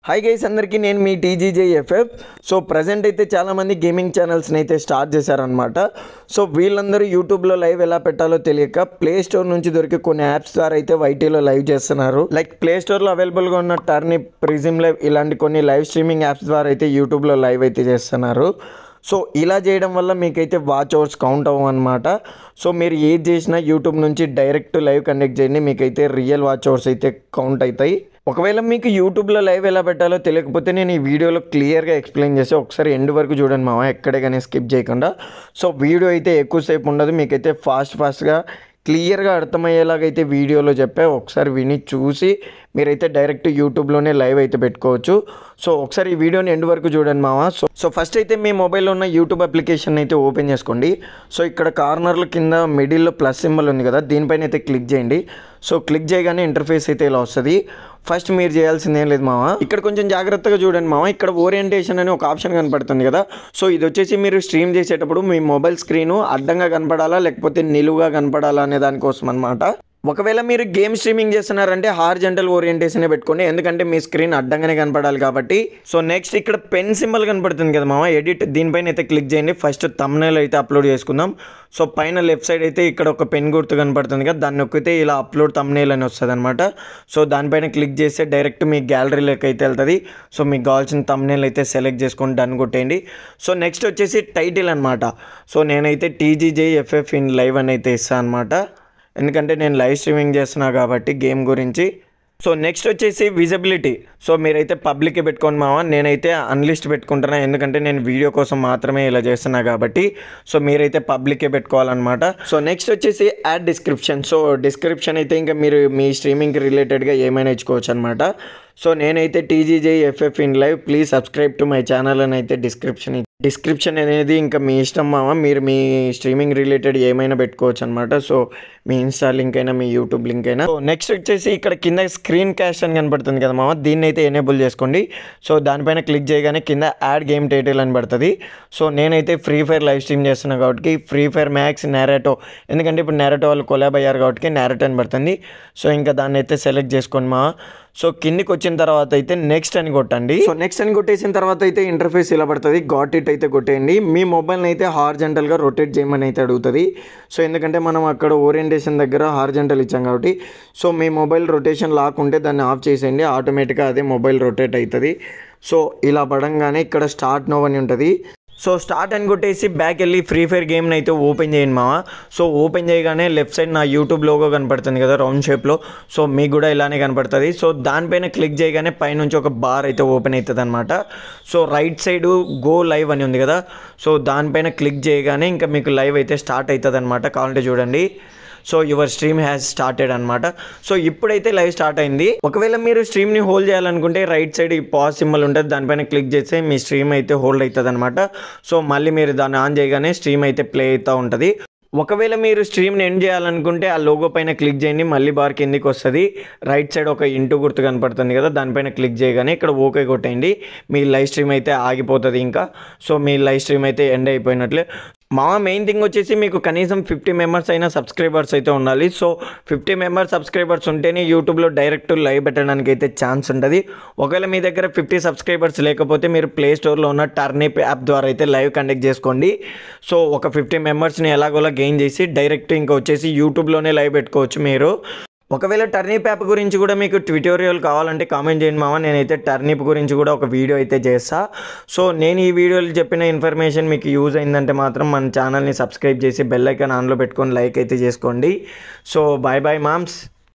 Hi guys అందరికీ నేను మీ టీజీజేఎఫ్ఎఫ్. So present అయితే చాలామంది గేమింగ్ ఛానల్స్ని అయితే స్టార్ట్ చేశారనమాట. సో వీళ్ళందరూ యూట్యూబ్లో లైవ్ ఎలా పెట్టాలో తెలియక ప్లే స్టోర్ నుంచి దొరికి కొన్ని యాప్స్ ద్వారా అయితే వైటీలో లైవ్ చేస్తున్నారు. లైక్ ప్లే స్టోర్లో అవైలబుల్గా ఉన్న టర్నిప్, ప్రిజమ్ లైవ్ ఇలాంటి కొన్ని లైవ్ స్ట్రీమింగ్ యాప్స్ ద్వారా అయితే యూట్యూబ్లో లైవ్ అయితే చేస్తున్నారు. సో ఇలా చేయడం వల్ల మీకైతే వాచ్ అవర్స్ కౌంట్ అవ్వనమాట. సో మీరు ఏది చేసినా యూట్యూబ్ నుంచి డైరెక్ట్ లైవ్ కండక్ట్ చేయండి, మీకైతే రియల్ వాచ్ అవర్స్ అయితే కౌంట్ అవుతాయి. ఒకవేళ మీకు యూట్యూబ్లో లైవ్ ఎలా పెట్టాలో తెలియకపోతే నేను ఈ వీడియోలో క్లియర్గా ఎక్స్ప్లెయిన్ చేసి ఒకసారి ఎండ్ వరకు చూడండి మామ, ఎక్కడే కానీ స్కిప్ చేయకుండా. సో వీడియో అయితే ఎక్కువసేపు ఉండదు, మీకైతే ఫాస్ట్గా క్లియర్గా అర్థమయ్యేలాగైతే వీడియోలో చెప్పే ఒకసారి విని చూసి మీరైతే డైరెక్ట్ యూట్యూబ్లోనే లైవ్ అయితే పెట్టుకోవచ్చు. సో ఒకసారి ఈ వీడియోని ఎండ్ వరకు చూడండి మామ. సో ఫస్ట్ అయితే మీ మొబైల్లో ఉన్న యూట్యూబ్ అప్లికేషన్ అయితే ఓపెన్ చేసుకోండి. సో ఇక్కడ కార్నర్లో కింద మిడిల్లో ప్లస్ సింబల్ ఉంది కదా, దీనిపైన అయితే క్లిక్ చేయండి. సో క్లిక్ చేయగానే ఇంటర్ఫేస్ అయితే ఇలా వస్తుంది. ఫస్ట్ మీరు చేయాల్సింది ఏం లేదు మామ, ఇక్కడ కొంచెం జాగ్రత్తగా చూడండి మామ. ఇక్కడ ఓరియంటేషన్ అని ఒక ఆప్షన్ కనపడుతుంది కదా. సో ఇది వచ్చేసి మీరు స్ట్రీమ్ చేసేటప్పుడు మీ మొబైల్ స్క్రీను అడ్డంగా కనపడాలా లేకపోతే నిలువుగా కనపడాలా అనే దానికోసం అనమాట. ఒకవేళ మీరు గేమ్ స్ట్రీమింగ్ చేస్తున్నారంటే హారిజాంటల్ ఓరియంటేషనే పెట్టుకోండి, ఎందుకంటే మీ స్క్రీన్ అడ్డంగానే కనపడాలి కాబట్టి. సో నెక్స్ట్ ఇక్కడ పెన్ సింబల్ కనపడుతుంది కదా మామ, ఎడిట్, దీనిపైన అయితే క్లిక్ చేయండి. ఫస్ట్ థంబ్నెయిల్ అయితే అప్లోడ్ చేసుకుందాం. సో పైన లెఫ్ట్ సైడ్ అయితే ఇక్కడ ఒక పెన్ గుర్తు కనపడుతుంది కదా, దాన్ని నొక్కితే ఇలా అప్లోడ్ థంబ్నెయిల్ అని వస్తుంది అనమాట. సో దానిపైన క్లిక్ చేస్తే డైరెక్ట్ మీ గ్యాలరీలోకి అయితే వెళ్తుంది. సో మీకు కావాల్సిన థంబ్నెయిల్ అయితే సెలెక్ట్ చేసుకొని డన్ కొట్టేయండి. సో నెక్స్ట్ వచ్చేసి టైటిల్ అనమాట. సో నేనైతే టీజీజేఎఫ్ఎఫ్ ఇన్ లైవ్ అని అయితే ఇస్తాను అనమాట, ఎందుకంటే నేను లైవ్ స్ట్రీమింగ్ చేస్తున్నా కాబట్టి గేమ్ గురించి. సో నెక్స్ట్ వచ్చేసి విజిబిలిటీ. సో మీరైతే పబ్లిక్కే పెట్టుకోండి మామ, నేనైతే అన్లిస్ట్ పెట్టుకుంటున్నా, ఎందుకంటే నేను వీడియో కోసం మాత్రమే ఇలా చేస్తున్నా కాబట్టి. సో మీరైతే పబ్లిక్కే పెట్టుకోవాలన్నమాట. సో నెక్స్ట్ వచ్చేసి యాడ్ డిస్క్రిప్షన్. సో డిస్క్రిప్షన్ అయితే ఇంకా మీరు మీ స్ట్రీమింగ్కి రిలేటెడ్గా ఏమైనా ఇచ్చుకోవచ్చు అనమాట. సో నేనైతే TGJFF in live, please subscribe to my channel అని అయితే డిస్క్రిప్షన్ అనేది ఇంకా మీ ఇష్టం మామ, మీరు మీ స్ట్రీమింగ్ రిలేటెడ్ ఏమైనా పెట్టుకోవచ్చు అనమాట. సో మీ ఇన్స్టా లింక్ అయినా మీ యూట్యూబ్ లింక్ అయినా. సో నెక్స్ట్ వచ్చేసి ఇక్కడ కింద స్క్రీన్ క్యాస్ట్ అని కనబడుతుంది కదా మామ, దీన్ని అయితే ఎనేబుల్ చేసుకోండి. సో దానిపైన క్లిక్ చేయగానే కింద యాడ్ గేమ్ టైటిల్ అని పడుతుంది. సో నేనైతే ఫ్రీ ఫైర్ లైవ్ స్ట్రీమ్ చేస్తున్నాను కాబట్టి ఫ్రీ ఫైర్ మ్యాక్స్ నారేటో, ఎందుకంటే ఇప్పుడు నారేటో వాళ్ళు కొలాబ్ అయ్యారు కాబట్టి నారేటో అని పడుతుంది. సో ఇంకా దాన్ని అయితే సెలెక్ట్ చేసుకోండి మామ. సో కిందికి వచ్చిన తర్వాత అయితే నెక్స్ట్ అని కొట్టండి. సో నెక్స్ట్ అని కొట్టేసిన తర్వాత అయితే ఇంటర్ఫేస్ ఇలా పడుతుంది, గాట్ ఇట్ అయితే కొట్టేయండి. మీ మొబైల్ని అయితే హారిజాంటల్గా రొటేట్ చేయమని అయితే అడుగుతుంది. సో ఎందుకంటే మనం అక్కడ ఓరియంటేషన్ దగ్గర హారిజాంటల్ ఇచ్చాం కాబట్టి. సో మీ మొబైల్ రొటేషన్ లాక్ ఉంటే దాన్ని ఆఫ్ చేసేయండి, ఆటోమేటిక్గా అదే మొబైల్ రొటేట్ అవుతుంది. సో ఇలా పడంగానే ఇక్కడ స్టార్ట్ నో అని ఉంటుంది. సో స్టార్ట్ అని కొట్టేసి బ్యాక్ వెళ్ళి ఫ్రీ ఫైర్ గేమ్ని అయితే ఓపెన్ చేయండి మామ. సో ఓపెన్ చేయగానే లెఫ్ట్ సైడ్ నా యూట్యూబ్ లోగో కనపడుతుంది కదా రౌండ్ షేప్లో, సో మీకు కూడా ఇలానే కనపడుతుంది. సో దానిపైన క్లిక్ చేయగానే పైనుంచి ఒక బార్ అయితే ఓపెన్ అవుతుంది అనమాట. So right side go live అని ఉంది కదా, సో దానిపైన క్లిక్ చేయగానే ఇంకా మీకు లైవ్ అయితే స్టార్ట్ అవుతుంది అనమాట. కావాలంటే చూడండి. So your stream has started అనమాట. సో ఇప్పుడైతే లైవ్ స్టార్ట్ అయింది. ఒకవేళ మీరు స్ట్రీమ్ని హోల్డ్ చేయాలనుకుంటే రైట్ సైడ్ ఈ పాజ్ సింబల్ ఉంటుంది, దానిపైన క్లిక్ చేస్తే మీ స్ట్రీమ్ అయితే హోల్డ్ అవుతుంది అనమాట. సో మళ్ళీ మీరు దాన్ని ఆన్ చేయగానే స్ట్రీమ్ అయితే ప్లే అవుతూ ఉంటుంది. ఒకవేళ మీరు స్ట్రీమ్ని ఎండ్ చేయాలనుకుంటే ఆ లోగో పైన క్లిక్ చేయండి, మళ్ళీ బార్ కిందికి వస్తుంది. రైట్ సైడ్ ఒక ఇంటూ గుర్తు కనపడుతుంది కదా, దానిపైన క్లిక్ చేయగానే ఇక్కడ ఓకే కొట్టేయండి, మీ లైవ్ స్ట్రీమ్ అయితే ఆగిపోతుంది ఇంకా. సో మీ లైవ్ స్ట్రీమ్ అయితే ఎండ్ అయిపోయినట్లే. మా మెయిన్ థింగ్ వచ్చేసి మీకు కనీసం 50 మెంబర్స్ అయినా సబ్స్క్రైబర్స్ అయితే ఉండాలి. సో 50 మెంబర్స్ సబ్స్క్రైబర్స్ ఉంటేనే యూట్యూబ్లో డైరెక్ట్ లైవ్ పెట్టడానికి అయితే ఛాన్స్ ఉంటుంది. ఒకవేళ మీ దగ్గర 50 సబ్స్క్రైబర్స్ లేకపోతే మీరు ప్లే స్టోర్లో ఉన్న టర్నిప్ యాప్ ద్వారా అయితే లైవ్ కండక్ట్ చేసుకోండి. సో ఒక 50 మెంబర్స్ని ఎలాగోలా గెయిన్ చేసి డైరెక్ట్ ఇంకా వచ్చేసి యూట్యూబ్లోనే లైవ్ పెట్టుకోవచ్చు మీరు. ఒకవేళ టర్నిప్ యాప్ గురించి కూడా మీకు ట్యుటోరియల్ కావాలంటే కామెంట్ చేయండి మామ, నేనైతే టర్నిప్ గురించి కూడా ఒక వీడియో అయితే చేస్తా. సో నేను ఈ వీడియోలో చెప్పిన ఇన్ఫర్మేషన్ మీకు యూజ్ అయిందంటే మాత్రం మన ఛానల్ని సబ్స్క్రైబ్ చేసి బెల్ ఐకాన్ ఆన్లో పెట్టుకొని లైక్ అయితే చేసుకోండి. So bye bye moms.